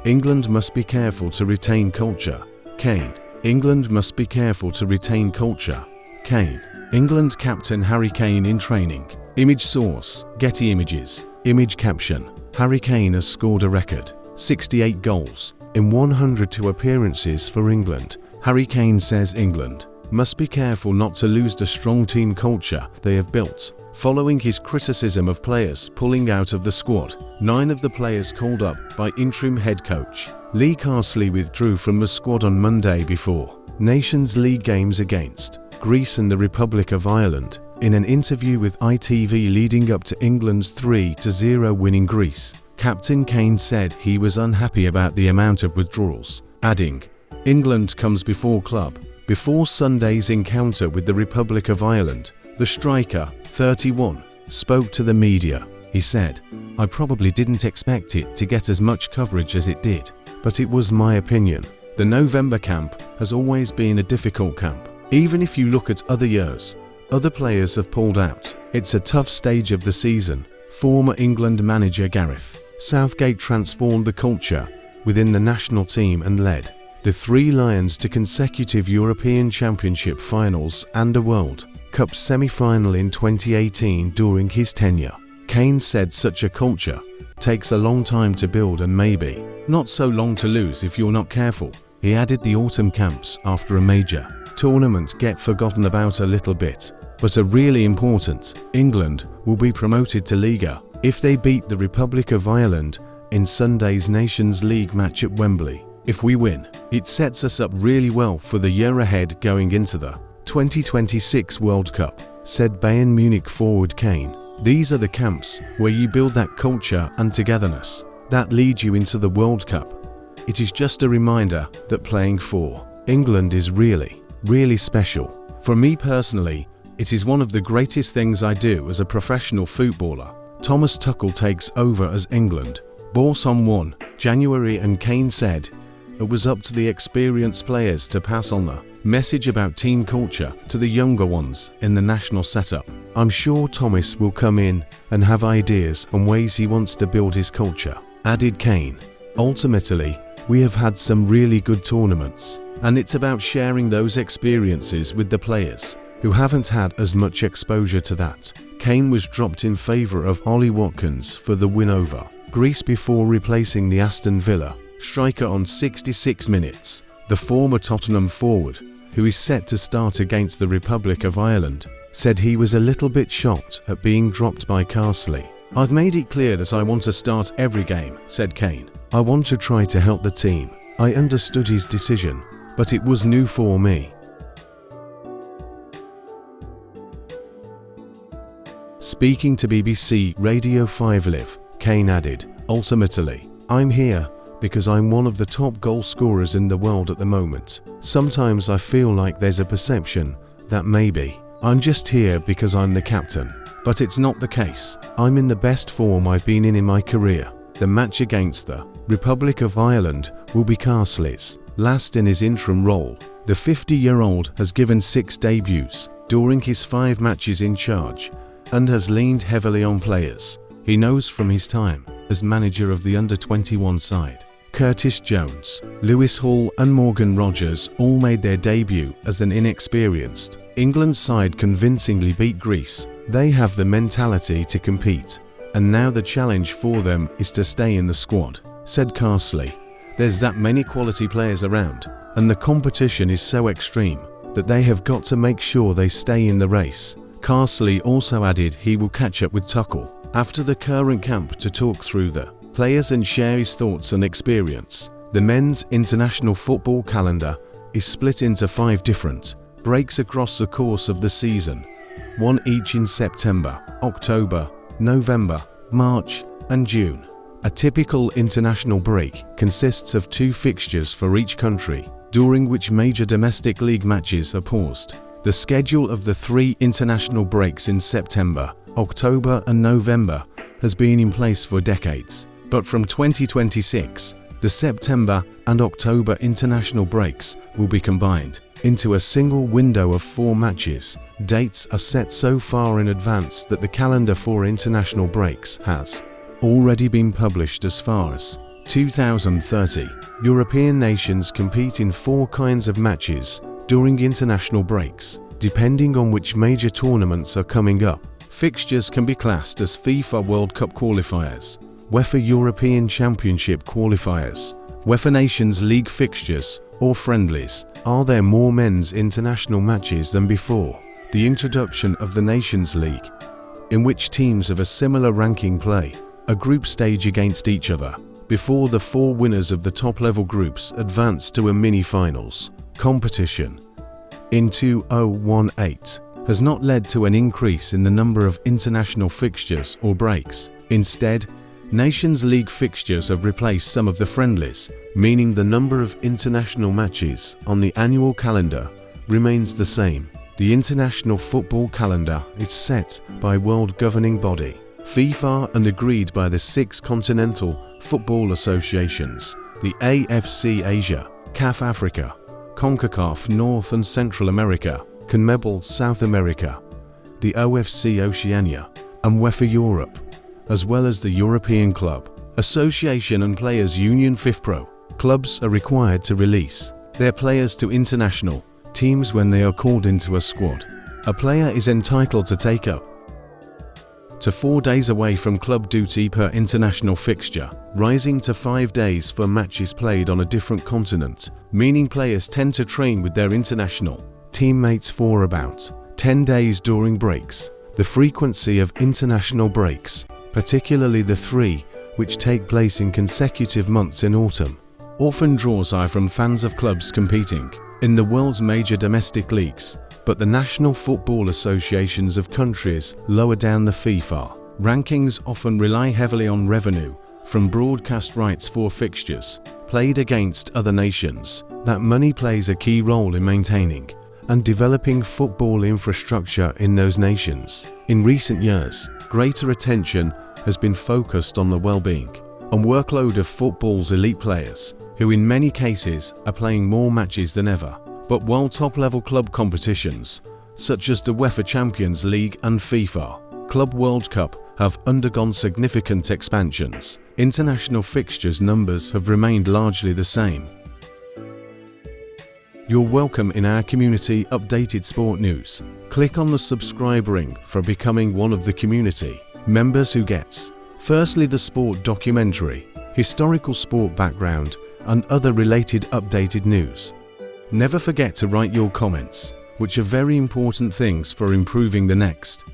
England must be careful to retain culture. Kane. England must be careful to retain culture. Kane. England captain Harry Kane in training. Image source, Getty Images. Image caption, Harry Kane has scored a record 68 goals in 102 appearances for England. Harry Kane says England must be careful not to lose the strong team culture they have built. Following his criticism of players pulling out of the squad, 9 of the players called up by interim head coach Lee Carsley withdrew from the squad on Monday before Nations League games against Greece and the Republic of Ireland. In an interview with ITV leading up to England's 3-0 win in Greece, Captain Kane said he was unhappy about the amount of withdrawals, adding, "England comes before club." Before Sunday's encounter with the Republic of Ireland, the striker, 31, spoke to the media. He said, "I probably didn't expect it to get as much coverage as it did, but it was my opinion. The November camp has always been a difficult camp. Even if you look at other years, other players have pulled out. It's a tough stage of the season." Former England manager Gareth Southgate transformed the culture within the national team and led the Three Lions to consecutive European Championship finals and a World Cup semi-final in 2018 during his tenure. Kane said such a culture takes a long time to build and maybe not so long to lose if you're not careful. He added the autumn camps after a major tournament get forgotten about a little bit, but are really important. England will be promoted to Liga if they beat the Republic of Ireland in Sunday's Nations League match at Wembley. If we win, it sets us up really well for the year ahead going into the 2026 World Cup, said Bayern Munich forward Kane. These are the camps where you build that culture and togetherness that lead you into the World Cup. It is just a reminder that playing for England is really, really special. For me personally, it is one of the greatest things I do as a professional footballer. Thomas Tuchel takes over as England boss on 1 January, and Kane said it was up to the experienced players to pass on the message about team culture to the younger ones in the national setup. I'm sure Thomas will come in and have ideas on ways he wants to build his culture, added Kane. Ultimately, we have had some really good tournaments, and it's about sharing those experiences with the players who haven't had as much exposure to that. Kane was dropped in favour of Ollie Watkins for the win over Greece before replacing the Aston Villa striker on 66 minutes. The former Tottenham forward, who is set to start against the Republic of Ireland, said he was a little bit shocked at being dropped by Carsley. "I've made it clear that I want to start every game," said Kane. "I want to try to help the team. I understood his decision, but it was new for me." Speaking to BBC Radio 5 Live, Kane added, "Ultimately, I'm here because I'm one of the top goal scorers in the world at the moment. Sometimes I feel like there's a perception that maybe I'm just here because I'm the captain, but it's not the case. I'm in the best form I've been in my career." The match against the Republic of Ireland will be Carsley's last in his interim role. The 50-year-old has given 6 debuts during his 5 matches in charge and has leaned heavily on players he knows from his time as manager of the under-21 side. Curtis Jones, Lewis Hall and Morgan Rogers all made their debut as an inexperienced England side convincingly beat Greece. They have the mentality to compete, and now the challenge for them is to stay in the squad, said Carsley. There's that many quality players around, and the competition is so extreme that they have got to make sure they stay in the race. Carsley also added he will catch up with Tuchel after the current camp to talk through the players and share his thoughts and experience. The men's international football calendar is split into 5 different breaks across the course of the season, 1 each in September, October, November, March and June. A typical international break consists of 2 fixtures for each country, during which major domestic league matches are paused. The schedule of the 3 international breaks in September, October and November has been in place for decades, but from 2026, the September and October international breaks will be combined into a single window of 4 matches. Dates are set so far in advance that the calendar for international breaks has already been published as far as 2030, European nations compete in 4 kinds of matches during international breaks, depending on which major tournaments are coming up. Fixtures can be classed as FIFA World Cup qualifiers, UEFA European Championship qualifiers, UEFA Nations League fixtures, or friendlies. Are there more men's international matches than before? The introduction of the Nations League, in which teams of a similar ranking play a group stage against each other, before the 4 winners of the top-level groups advance to a mini-finals competition in 2018, has not led to an increase in the number of international fixtures or breaks. Instead, Nations League fixtures have replaced some of the friendlies, meaning the number of international matches on the annual calendar remains the same. The international football calendar is set by world governing body, FIFA, and agreed by the 6 continental football associations: the AFC Asia, CAF Africa, CONCACAF North and Central America, CONMEBOL South America, the OFC Oceania, and UEFA Europe, as well as the European Club Association and Players Union FIFPro. Clubs are required to release their players to international teams when they are called into a squad. A player is entitled to take up to 4 days away from club duty per international fixture, rising to 5 days for matches played on a different continent, meaning players tend to train with their international teammates for about 10 days during breaks. The frequency of international breaks, particularly the 3 which take place in consecutive months in autumn, often draws eye from fans of clubs competing in the world's major domestic leagues, but the national football associations of countries lower down the FIFA rankings often rely heavily on revenue from broadcast rights for fixtures played against other nations. That money plays a key role in maintaining and developing football infrastructure in those nations. In recent years, greater attention has been focused on the well-being and workload of football's elite players, who in many cases are playing more matches than ever. But while top-level club competitions, such as the UEFA Champions League and FIFA Club World Cup, have undergone significant expansions, international fixtures numbers have remained largely the same. You're welcome in our community updated sport news. Click on the subscribe ring for becoming one of the community members who gets, firstly, the sport documentary, historical sport background, and other related updated news. Never forget to write your comments, which are very important things for improving the next